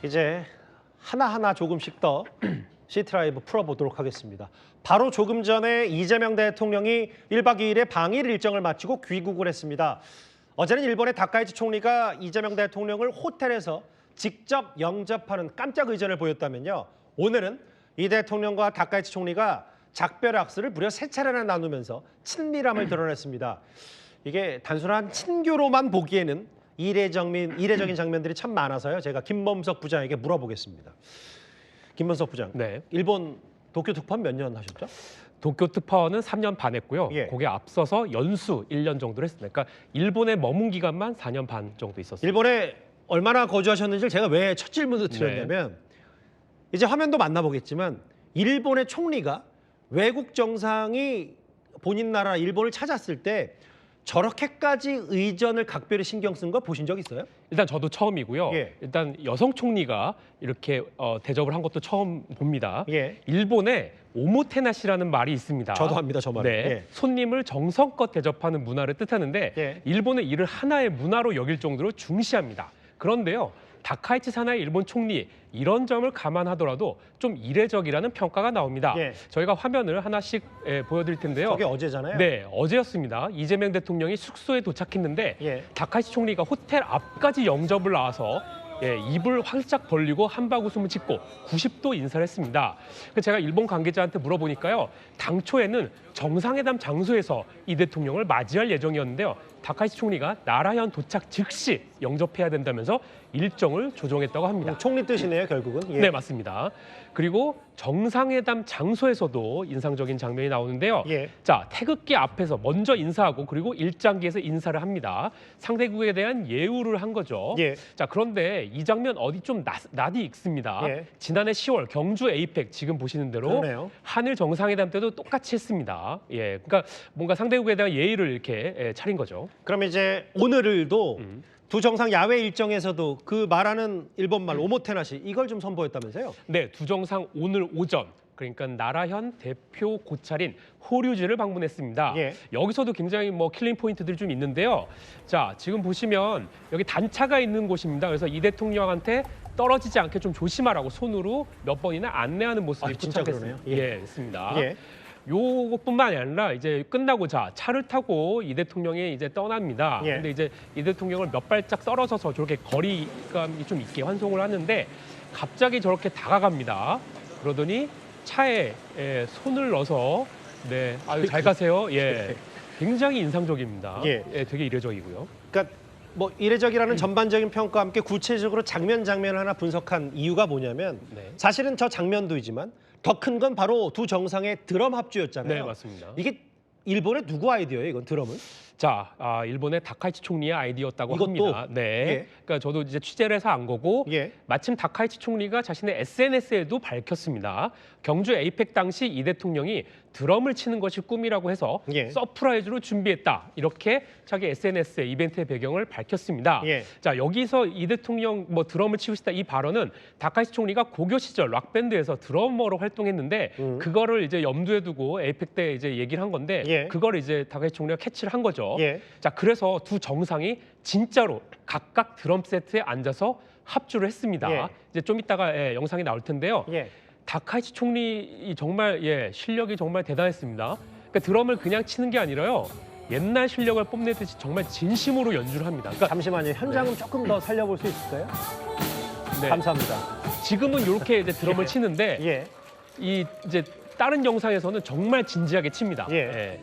이제 하나하나 조금씩 더 시티라이브 풀어보도록 하겠습니다. 바로 조금 전에 이재명 대통령이 1박 2일의 방일 일정을 마치고 귀국을 했습니다. 어제는 일본의 다카이치 총리가 이재명 대통령을 호텔에서 직접 영접하는 깜짝 의전을 보였다면요. 오늘은 이 대통령과 다카이치 총리가 작별악수를 무려 3차례나 나누면서 친밀함을 드러냈습니다. 이게 단순한 친교로만 보기에는 이례적인 장면들이 참 많아서요. 제가 김범석 부장에게 물어보겠습니다. 김범석 부장, 네. 일본 도쿄 특파원 몇 년 하셨죠? 도쿄 특파원은 3년 반 했고요. 예. 거기에 앞서서 연수 1년 정도를 했습니다. 그러니까 일본에 머문 기간만 4년 반 정도 있었어요. 일본에 얼마나 거주하셨는지를 제가 왜 첫 질문을 드렸냐면 이제 화면도 만나보겠지만 일본의 총리가 외국 정상이 본인 나라 일본을 찾았을 때 저렇게까지 의전을 각별히 신경 쓴 거 보신 적 있어요? 일단 저도 처음이고요. 예. 일단 여성 총리가 이렇게 대접을 한 것도 처음 봅니다. 예. 일본에 오모테나시라는 말이 있습니다. 저도 합니다, 저 말은. 네. 예. 손님을 정성껏 대접하는 문화를 뜻하는데 예. 일본은 이를 하나의 문화로 여길 정도로 중시합니다. 그런데요. 다카이치 사나이 일본 총리 이런 점을 감안하더라도 좀 이례적이라는 평가가 나옵니다. 예. 저희가 화면을 하나씩 보여드릴 텐데요. 저게 어제잖아요. 네, 어제였습니다. 이재명 대통령이 숙소에 도착했는데 예. 다카이치 총리가 호텔 앞까지 영접을 나와서 입을 활짝 벌리고 한바구음을 짓고 90도 인사를 했습니다. 제가 일본 관계자한테 물어보니까요. 당초에는 정상회담 장소에서 이 대통령을 맞이할 예정이었는데요. 다카이치 총리가 나라현 도착 즉시 영접해야 된다면서 일정을 조정했다고 합니다. 총리 뜻이네요, 결국은. 예. 네, 맞습니다. 그리고 정상회담 장소에서도 인상적인 장면이 나오는데요. 예. 자, 태극기 앞에서 먼저 인사하고 그리고 일장기에서 인사를 합니다. 상대국에 대한 예우를 한 거죠. 예. 자, 그런데 이 장면 어디 좀 낯이 익습니다. 예. 지난해 10월 경주 에이펙 지금 보시는 대로 그러네요. 한일 정상회담 때도 똑같이 했습니다. 예, 그러니까 뭔가 상대국에 대한 예의를 이렇게 차린 거죠. 그럼 이제 오늘도 두 정상 야외 일정에서도 그 말하는 일본말 오모테나시 이걸 좀 선보였다면서요? 네, 두 정상 오늘 오전 그러니까 나라현 대표 고찰인 호류지를 방문했습니다. 예. 여기서도 굉장히 킬링 포인트들이 좀 있는데요. 자, 지금 보시면 여기 단차가 있는 곳입니다. 그래서 이 대통령한테 떨어지지 않게 좀 조심하라고 손으로 몇 번이나 안내하는 모습이 진짜 포착했습니다. 그러네요. 예. 있습니다. 예. 요것뿐만이 아니라 이제 끝나고 차를 타고 이 대통령이 이제 떠납니다. 예. 근데 이제 이 대통령을 몇 발짝 떨어져서 저렇게 거리감이 좀 있게 환송을 하는데 갑자기 저렇게 다가갑니다. 그러더니 차에 손을 넣어서 아유 잘 가세요. 예. 굉장히 인상적입니다. 예. 되게 이례적이고요. 그러니까 뭐 이례적이라는 전반적인 평가와 함께 구체적으로 장면을 하나 분석한 이유가 뭐냐면 네. 사실은 저 장면도이지만 더 큰 건 바로 두 정상의 드럼 합주였잖아요. 네, 맞습니다. 이게 일본의 누구 아이디어예요, 이건 드럼은? 자, 일본의 다카이치 총리의 아이디어였다고 이것도? 합니다. 네. 예. 그러니까 저도 이제 취재를 해서 안 거고 예. 마침 다카이치 총리가 자신의 SNS에도 밝혔습니다. 경주 에이펙 당시 이 대통령이 드럼을 치는 것이 꿈이라고 해서 예. 서프라이즈로 준비했다. 이렇게 자기 SNS의 이벤트의 배경을 밝혔습니다. 예. 자, 여기서 이 대통령 드럼을 치고 싶다 이 발언은 다카이치 총리가 고교 시절 락밴드에서 드러머로 활동했는데 그거를 이제 염두에 두고 에이펙 때 이제 얘기를 한 건데 예. 그거를 이제 다카이치 총리가 캐치를 한 거죠. 예. 자, 그래서 두 정상이 진짜로 각각 드럼 세트에 앉아서 합주를 했습니다. 예. 이제 좀 이따가 영상이 나올 텐데요. 예. 다카이치 총리 정말 실력이 정말 대단했습니다. 그러니까 드럼을 그냥 치는 게 아니라요. 옛날 실력을 뽐내듯이 정말 진심으로 연주를 합니다. 그러니까 잠시만요. 현장은 조금 더 살려볼 수 있을까요? 네, 감사합니다. 지금은 이렇게 이제 드럼을 치는데 예. 이제 다른 영상에서는 정말 진지하게 칩니다. 예.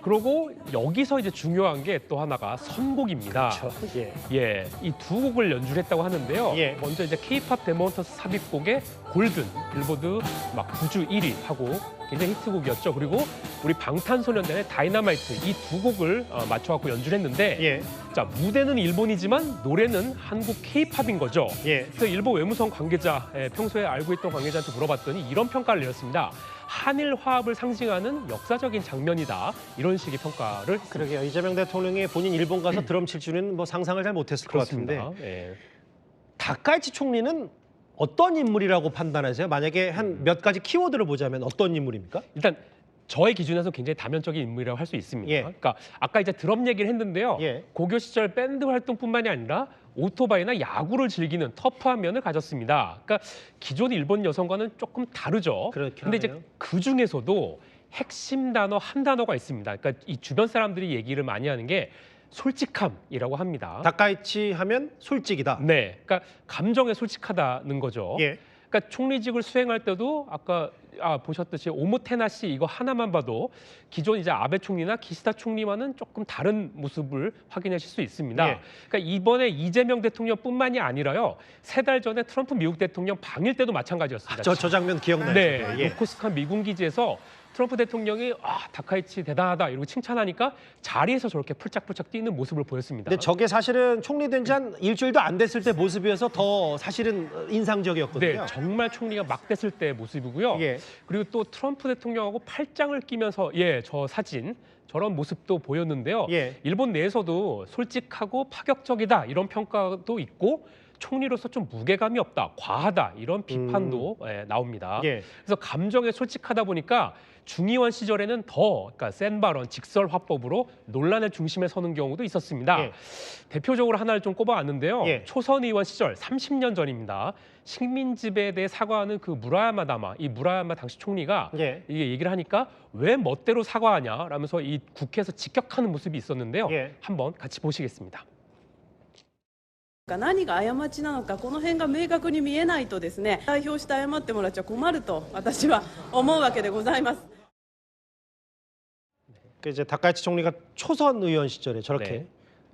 그리고 여기서 이제 중요한 게 또 하나가 선곡입니다. 그렇죠. 예. 예, 이 두 곡을 연주를 했다고 하는데요. 예. 먼저 이제 K-팝 데몬스터스 삽입곡의 골든, 빌보드 막 9주 1위 하고 굉장히 히트곡이었죠. 그리고 우리 방탄소년단의 다이너마이트 이 두 곡을 맞춰갖고 연주를 했는데 예. 자, 무대는 일본이지만 노래는 한국 K-팝인 거죠. 예. 그래서 일본 외무성 관계자, 평소에 알고 있던 관계자한테 물어봤더니 이런 평가를 내렸습니다. 한일 화합을 상징하는 역사적인 장면이다. 이런 식의 평가를 그러게요. 이재명 대통령이 본인 일본 가서 드럼 칠 줄은 상상을 잘 못했을 것 같은데 예. 다카이치 총리는 어떤 인물이라고 판단하세요? 만약에 한 몇 가지 키워드를 보자면 어떤 인물입니까? 일단 저의 기준에서 굉장히 다면적인 인물이라고 할 수 있습니다. 예. 그러니까 아까 이제 드럼 얘기를 했는데요. 예. 고교 시절 밴드 활동뿐만이 아니라 오토바이나 야구를 즐기는 터프한 면을 가졌습니다. 그러니까 기존 일본 여성과는 조금 다르죠. 그렇긴 근데 이제 하네요. 그 중에서도 핵심 단어 한 단어가 있습니다. 그러니까 이 주변 사람들이 얘기를 많이 하는 게 솔직함이라고 합니다. 다카이치 하면 솔직이다. 네, 그러니까 감정에 솔직하다는 거죠. 예. 그러니까 총리직을 수행할 때도 아까 보셨듯이 오모테나시 이거 하나만 봐도 기존 이제 아베 총리나 기시다 총리와는 조금 다른 모습을 확인하실 수 있습니다. 예. 그러니까 이번에 이재명 대통령뿐만이 아니라요. 3달 전에 트럼프 미국 대통령 방일 때도 마찬가지였습니다. 저 장면 기억나요. 네, 저도. 예. 요코스칸 미군 기지에서 트럼프 대통령이 다카이치 대단하다 이러고 칭찬하니까 자리에서 저렇게 풀짝풀짝 뛰는 모습을 보였습니다. 근데 저게 사실은 총리 된 지 한 일주일도 안 됐을 때 모습이어서 더 사실은 인상적이었거든요. 네, 정말 총리가 막 됐을 때의 모습이고요. 예. 그리고 또 트럼프 대통령하고 팔짱을 끼면서 저 사진 저런 모습도 보였는데요. 예. 일본 내에서도 솔직하고 파격적이다 이런 평가도 있고 총리로서 좀 무게감이 없다, 과하다 이런 비판도 나옵니다. 예. 그래서 감정에 솔직하다 보니까 중의원 시절에는 더 그러니까 센 발언, 직설 화법으로 논란의 중심에 서는 경우도 있었습니다. 예. 대표적으로 하나를 좀 꼽아왔는데요. 예. 초선 의원 시절 30년 전입니다. 식민 지배에 대해 사과하는 그 무라야마 다마, 이 무라야마 당시 총리가 예. 이게 얘기를 하니까 왜 멋대로 사과하냐라면서 이 국회에서 직격하는 모습이 있었는데요. 예. 한번 같이 보시겠습니다. 何が過ちなのかこの辺が明確に見えないとですね代表して謝ってもらっちゃ困ると私は思うわけでございます。 그 이제 다카이치 총리가 초선 의원 시절에 저렇게 네.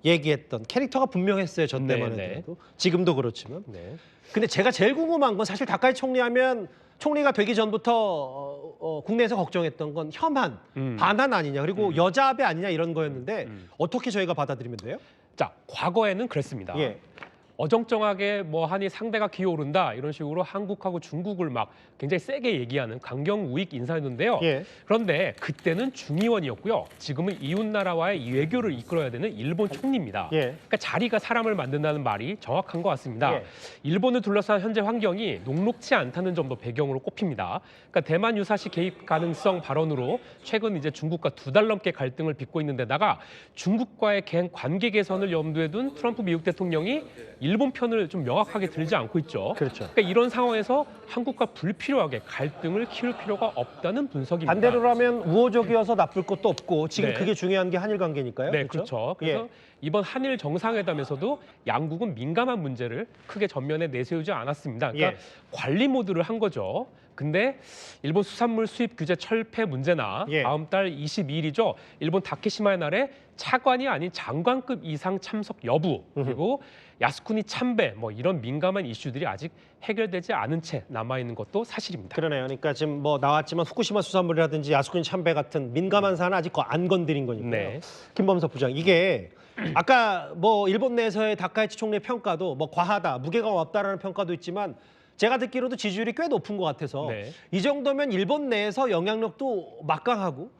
얘기했던 캐릭터가 분명했어요. 저 때만 네, 해도. 지금도 그렇지만. 네. 근데 제가 제일 궁금한 건 사실 다카이치 총리하면 총리가 되기 전부터 국내에서 걱정했던 건 혐한, 반한 아니냐 그리고 여자 아베 아니냐 이런 거였는데 어떻게 저희가 받아들이면 돼요? 자, 과거에는 그랬습니다. 예. 어정쩡하게 뭐 한이 상대가 기어오른다 이런 식으로 한국하고 중국을 막 굉장히 세게 얘기하는 강경 우익 인사였는데요. 예. 그런데 그때는 중의원이었고요. 지금은 이웃 나라와의 외교를 이끌어야 되는 일본 총리입니다. 예. 그러니까 자리가 사람을 만든다는 말이 정확한 것 같습니다. 예. 일본을 둘러싼 현재 환경이 녹록치 않다는 점도 배경으로 꼽힙니다. 그러니까 대만 유사시 개입 가능성 발언으로 최근 이제 중국과 2달 넘게 갈등을 빚고 있는 데다가 중국과의 관계 개선을 염두에 둔 트럼프 미국 대통령이 일본 편을 좀 명확하게 들지 않고 있죠. 그렇죠. 그러니까 이런 상황에서 한국과 불필요하게 갈등을 키울 필요가 없다는 분석입니다. 반대로라면 우호적이어서 나쁠 것도 없고 지금 네. 그게 중요한 게 한일 관계니까요. 네, 그렇죠. 그래서 예. 이번 한일 정상회담에서도 양국은 민감한 문제를 크게 전면에 내세우지 않았습니다. 그러니까 예. 관리 모드를 한 거죠. 근데 일본 수산물 수입 규제 철폐 문제나 예. 다음 달 22일이죠. 일본 다케시마의 날에 차관이 아닌 장관급 이상 참석 여부 그리고 야스쿠니 참배 뭐 이런 민감한 이슈들이 아직 해결되지 않은 채 남아 있는 것도 사실입니다. 그러네요. 그러니까 지금 뭐 나왔지만 후쿠시마 수산물이라든지 야스쿠니 참배 같은 민감한 사안은 아직 안 건드린 거니까요. 네. 김범석 부장, 이게 아까 뭐 일본 내에서의 다카이치 총리의 평가도 뭐 과하다, 무게감 없다라는 평가도 있지만 제가 듣기로도 지지율이 꽤 높은 것 같아서 네. 이 정도면 일본 내에서 영향력도 막강하고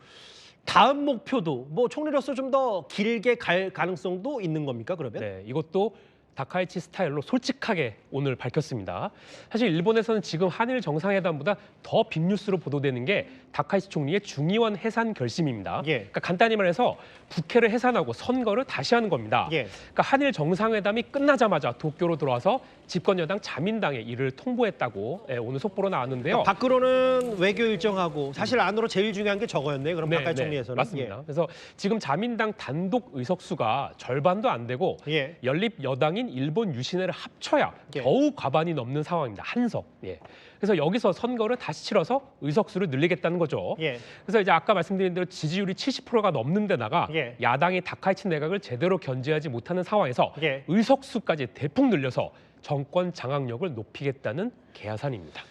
다음 목표도 뭐 총리로서 좀 더 길게 갈 가능성도 있는 겁니까, 그러면? 네, 이것도 다카이치 스타일로 솔직하게 오늘 밝혔습니다. 사실 일본에서는 지금 한일 정상회담보다 더 빅뉴스로 보도되는 게 다카이치 총리의 중의원 해산 결심입니다. 예. 그러니까 간단히 말해서 국회를 해산하고 선거를 다시 하는 겁니다. 예. 그러니까 한일 정상회담이 끝나자마자 도쿄로 들어와서 집권 여당 자민당에 이를 통보했다고 오늘 속보로 나왔는데요. 밖으로는 외교 일정하고 사실 안으로 제일 중요한 게 저거였네요. 그럼 다카이치 총리에서는. 맞습니다. 그래서 지금 자민당 단독 의석수가 절반도 안 되고 예. 연립 여당인 일본 유신회를 합쳐야 예. 겨우 과반이 넘는 상황입니다. 한석. 예. 그래서 여기서 선거를 다시 치러서 의석수를 늘리겠다는 거죠. 예. 그래서 이제 아까 말씀드린 대로 지지율이 70%가 넘는 데다가 예. 야당이 다카이치 내각을 제대로 견제하지 못하는 상황에서 예. 의석수까지 대폭 늘려서 정권 장악력을 높이겠다는 계산입니다.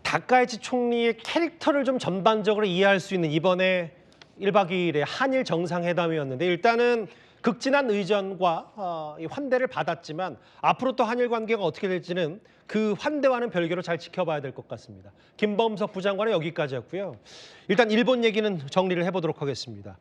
다카이치 총리의 캐릭터를 좀 전반적으로 이해할 수 있는 이번에 1박 2일의 한일 정상회담이었는데 일단은 극진한 의전과 이 환대를 받았지만 앞으로 또 한일 관계가 어떻게 될지는 그 환대와는 별개로 잘 지켜봐야 될 것 같습니다. 김범석 부장관은 여기까지였고요. 일단 일본 얘기는 정리를 해보도록 하겠습니다.